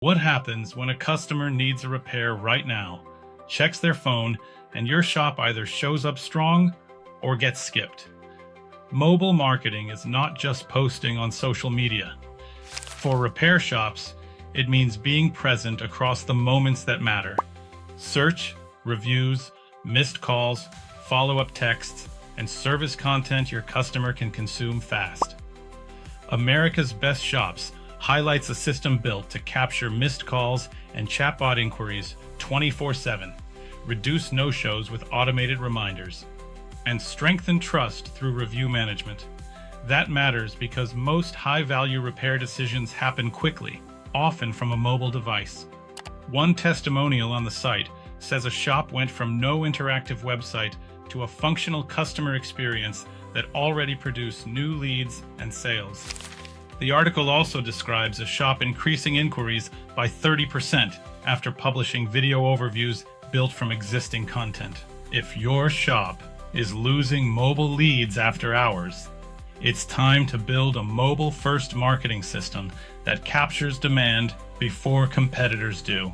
What happens when a customer needs a repair right now, checks their phone, and your shop either shows up strong or gets skipped? Mobile marketing is not just posting on social media. For repair shops, it means being present across the moments that matter. Search, reviews, missed calls, follow-up texts, and service content your customer can consume fast. America's Best Shops highlights a system built to capture missed calls and chatbot inquiries 24/7, reduce no-shows with automated reminders, and strengthen trust through review management. That matters because most high-value repair decisions happen quickly, often from a mobile device. One testimonial on the site says a shop went from no interactive website to a functional customer experience that already produced new leads and sales. The article also describes a shop increasing inquiries by 30% after publishing video overviews built from existing content. If your shop is losing mobile leads after hours, it's time to build a mobile-first marketing system that captures demand before competitors do.